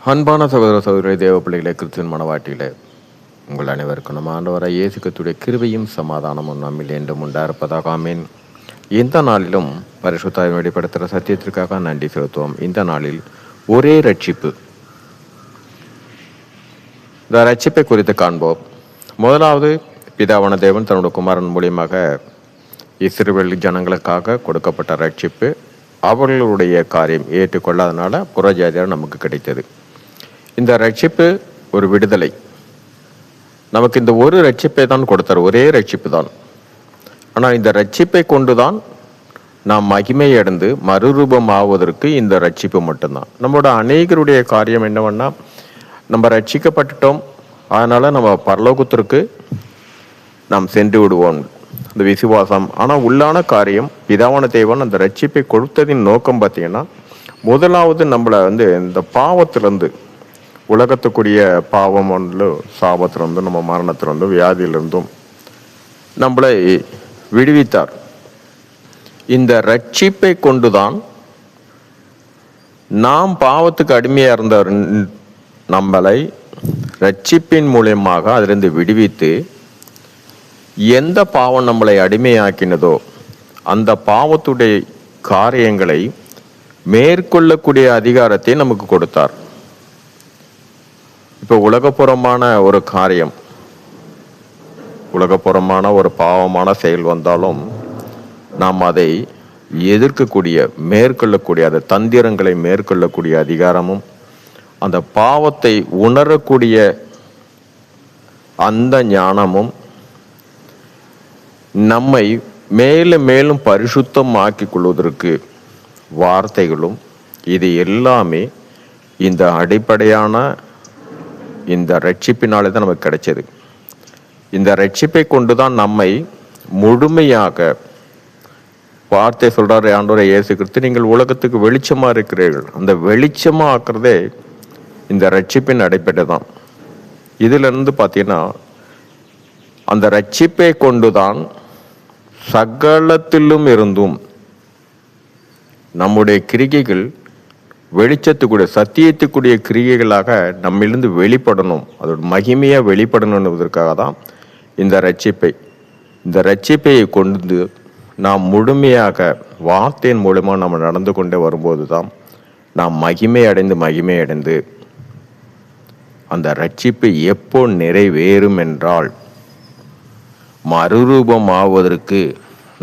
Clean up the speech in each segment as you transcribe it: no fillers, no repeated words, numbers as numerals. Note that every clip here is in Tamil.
அன்பான சகோதர சகோதரி தேவ பிள்ளைகளை கிறிஸ்துவின் மனவாட்டியில உங்கள் அனைவருக்கும் நம்ம ஆண்டவராய் இயேசு கிறிஸ்துவுடைய கிருபையும் சமாதானமும் நம்மில் என்றும் உண்டாயிருப்பதாக ஆமீன். இந்த நாளிலும் பரிசுத்தாவின் வெளிப்படுத்துகிற சத்தியத்திற்காக நன்றி செலுத்துவோம். இந்த நாளில் ஒரே ரட்சிப்பு, இந்த ரட்சிப்பை குறித்து காண்போம். முதலாவது, பிதாவான தேவன் தன்னுடைய குமாரன் மூலியமாக இஸ்ரவேல் ஜனங்களுக்காக கொடுக்கப்பட்ட ரட்சிப்பு. அவர்களுடைய காரியம் ஏற்றுக்கொள்ளாதனால புறஜாதியார் நமக்கு கிடைத்தது. இந்த ரட்சிப்பு ஒரு விடுதலை. நமக்கு இந்த ஒரு ரட்சிப்பை தான் கொடுத்தார், ஒரே ரட்சிப்பு தான். ஆனால் இந்த ரட்சிப்பை கொண்டுதான் நாம் மகிமை அடைந்து மறுரூபம் ஆவதற்கு இந்த ரட்சிப்பு மட்டும்தான். நம்மளோட அநேகருடைய காரியம் என்னவென்னா, நம்ம ரட்சிக்கப்பட்டுட்டோம், அதனால நம்ம பரலோகத்திற்கு நாம் சென்று விடுவோம், இந்த விசுவாசம். ஆனால் உள்ளான காரியம், பிதாவான தேவன் அந்த ரட்சிப்பை கொடுத்ததின் நோக்கம் பார்த்தீங்கன்னா, முதலாவது நம்மளை இந்த பாவத்திலிருந்து, உலகத்துக்குரிய பாவம் ஒன்று, சாபத்திலிருந்தும் நம்ம மரணத்திலிருந்தும் வியாதியிலிருந்தும் நம்மளை விடுவித்தார். இந்த ரட்சிப்பை கொண்டுதான் நாம் பாவத்துக்கு அடிமையாக இருந்த நம்மளை ரட்சிப்பின் மூலியமாக அதிலிருந்து விடுவித்து, எந்த பாவம் நம்மளை அடிமையாக்கினதோ அந்த பாவத்துடைய காரியங்களை மேற்கொள்ளக்கூடிய அதிகாரத்தை நமக்கு கொடுத்தார். இப்போ உலகப்புறமான ஒரு காரியம், உலகப்புறமான ஒரு பாவமான செயல் வந்தாலும் நாம் அதை எதிர்க்கக்கூடிய, மேற்கொள்ளக்கூடிய, அந்த தந்திரங்களை மேற்கொள்ளக்கூடிய அதிகாரமும், அந்த பாவத்தை உணரக்கூடிய அந்த ஞானமும், நம்மை மேலும் மேலும் பரிசுத்தம் ஆக்கிக் கொள்வதற்கு வார்த்தைகளும், இது எல்லாமே இந்த அடிப்படையான இந்த ரட்சிப்பினாலே தான் நமக்கு கிடைச்சது. இந்த ரட்சிப்பை கொண்டுதான் நம்மை முழுமையாக, வார்த்தை சொல்றாரு ஆண்டவரே இயேசு கிறிஸ்து, நீங்கள் உலகத்துக்கு வெளிச்சமா இருக்கிறீர்கள். அந்த வெளிச்சமா ஆக்குறதே இந்த ரட்சிப்பின் அடிப்படை தான். இதுல இருந்து பார்த்தீங்கன்னா, அந்த ரட்சிப்பை கொண்டுதான் சகலத்திலும் இருந்தும் நம்முடைய கிரிகைகள் வெளிச்சத்துக்குரிய, சத்தியத்துக்குரிய கிரிகைகளாக நம்மிலிருந்து வெளிப்படணும், அதோட மகிமையாக வெளிப்படணுன்றதற்காக தான் இந்த ரட்சிப்பை கொண்டு நாம் முழுமையாக வார்த்தையின் மூலமாக நம்ம நடந்து கொண்டே வரும்போது தான் நாம் மகிமை அடைந்து அந்த ரட்சிப்பு எப்போ நிறைவேறும் என்றால், மறுரூபம் ஆவதற்கு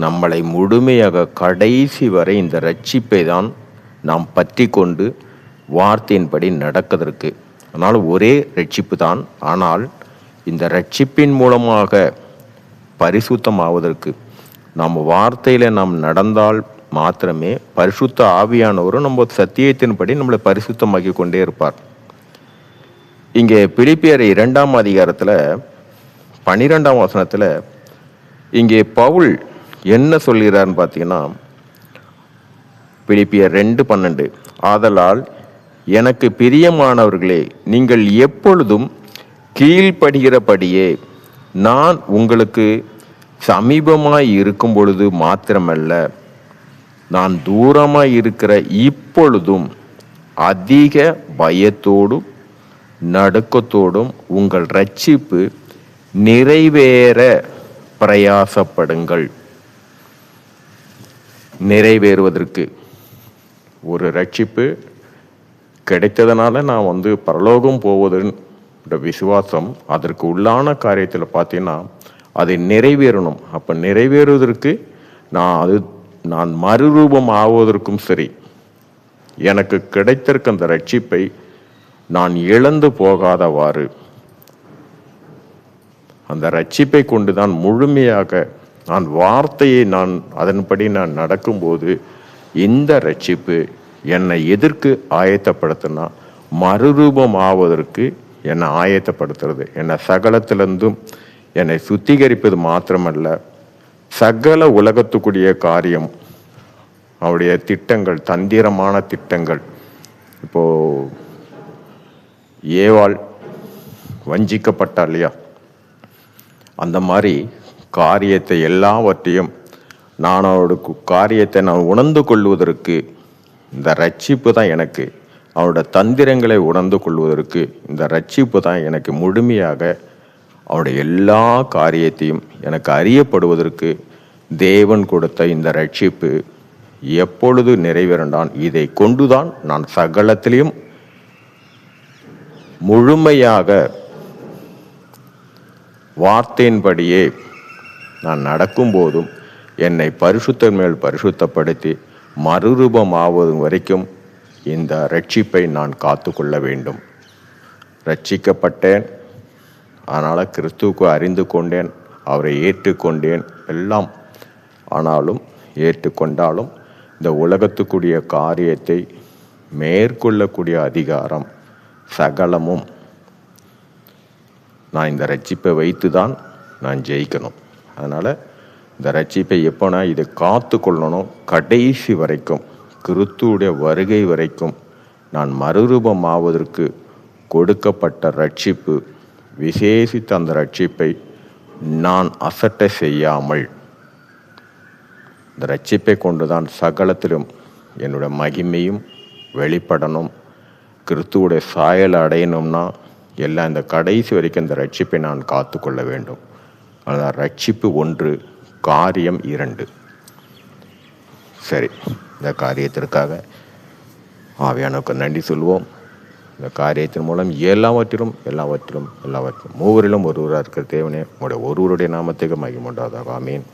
நம்மளை முழுமையாக கடைசி வரை இந்த ரட்சிப்பை தான் நாம் பற்றி கொண்டு வார்த்தையின்படி நடப்பதற்கு. அதனால் ஒரே ரட்சிப்பு தான். ஆனால் இந்த ரட்சிப்பின் மூலமாக பரிசுத்தம் ஆவதற்கு நாம் வார்த்தையில் நாம் நடந்தால் மாத்திரமே பரிசுத்த ஆவியானவரும் நம்ம சத்தியத்தின்படி நம்மளை பரிசுத்தமாக்கி கொண்டே இருப்பார். இங்கே பிலிப்பியர் 2ஆம் அதிகாரத்தில் 12ஆம் வசனத்தில் இங்கே பவுல் என்ன சொல்கிறார்னு பார்த்தீங்கன்னா, பிலிப்பியர் 2:12, ஆதலால் எனக்கு பிரியமானவர்களே, நீங்கள் எப்பொழுதும் கீழ்ப்படுகிறபடியே நான் உங்களுக்கு சமீபமாய் இருக்கும் பொழுது மாத்திரமல்ல, நான் தூரமாய் இருக்கிற இப்பொழுதும் அதிக பயத்தோடும் நடுக்கத்தோடும் உங்கள் ரட்சிப்பு நிறைவேற பிரயாசப்படுங்கள். நிறைவேறுவதற்கு ஒரு ரட்சிப்பு கிடைத்ததுனால நான் பரலோகம் போவதுன்ற விசுவாசம், அதற்கு உள்ளான காரியத்தில் பார்த்தீங்கன்னா அதை நிறைவேறணும். அப்போ நிறைவேறுவதற்கு நான் மறுரூபம் ஆவதற்கும் சரி, எனக்கு கிடைத்திருக்க அந்த ரட்சிப்பை நான் இழந்து போகாதவாறு அந்த ரட்சிப்பை கொண்டு தான் முழுமையாக நான் வார்த்தையை அதன்படி நான் நடக்கும்போது இந்த ரட்சிப்பு என்னை எதற்கு ஆயத்தப்படுத்தினா, மறுரூபம் ஆவதற்கு என்னை ஆயத்தப்படுத்துறது. என்னை சகலத்திலிருந்தும் என்னை சுத்திகரிப்பது மாத்திரமல்ல, சகல உலகத்துக்குரிய காரியம், அவருடைய திட்டங்கள், தந்திரமான திட்டங்கள். இப்போ ஏவாள் வஞ்சிக்கப்பட்டா இல்லையா, அந்த மாதிரி காரியத்தை எல்லாவற்றையும் நான் அவருடைய காரியத்தை நான் உணர்ந்து கொள்வதற்கு இந்த ரட்சிப்பு தான் எனக்கு அவனோட தந்திரங்களை உணர்ந்து கொள்வதற்கு இந்த ரட்சிப்பு தான் எனக்கு முழுமையாக அவருடைய எல்லா காரியத்தையும் எனக்கு அறியப்படுவதற்கு தேவன் கொடுத்த இந்த ரட்சிப்பு எப்பொழுது நிறைவேறண்டான். இதை கொண்டுதான் நான் சகலத்திலையும் முழுமையாக வார்த்தையின்படியே நான் நடக்கும்போதும் என்னை பரிசுத்தர் மேல் பரிசுத்தப்படுத்தி மறுரூபமாவதும் வரைக்கும் இந்த ரட்சிப்பை நான் காத்து கொள்ள வேண்டும். ரட்சிக்கப்பட்டேன், அதனால் கிறிஸ்துவுக்கு அறிந்து கொண்டேன், அவரை ஏற்றுக்கொண்டேன் எல்லாம். ஆனாலும் ஏற்றுக்கொண்டாலும் இந்த உலகத்துக்குரிய காரியத்தை மேற்கொள்ளக்கூடிய அதிகாரம் சகலமும் நான் இந்த ரட்சிப்பை வைத்து தான் நான் ஜெயிக்கணும். அதனால் இந்த ரட்சிப்பை எப்போ நான் இதை காத்து கொள்ளணும், கடைசி வரைக்கும் கிறிஸ்துவுடைய வருகை வரைக்கும் நான் மறுரூபமாவதற்கு கொடுக்கப்பட்ட ரட்சிப்பு, விசேஷித்த அந்த ரட்சிப்பை நான் அசட்டை செய்யாமல் இந்த ரட்சிப்பை கொண்டுதான் சகலத்திலும் என்னுடைய மகிமையும் வெளிப்படணும். கிறிஸ்துவுடைய சாயல் அடையணும்னா எல்லாம் இந்த கடைசி வரைக்கும் இந்த ரட்சிப்பை நான் காத்து கொள்ள வேண்டும். அதனால் ரட்சிப்பு 1, காரியம் 2. சரி, இந்த காரியத்திற்காக ஆவியானவருக்கு நன்றி சொல்வோம். இந்த காரியத்தின் மூலம் எல்லாவற்றிலும் மூவரிலும் ஒருவராக இருக்கிற தேவனே, உங்களுடைய ஒருவருடைய நாமத்துக்கு மகிமை உண்டாவதாக. ஆமீன்.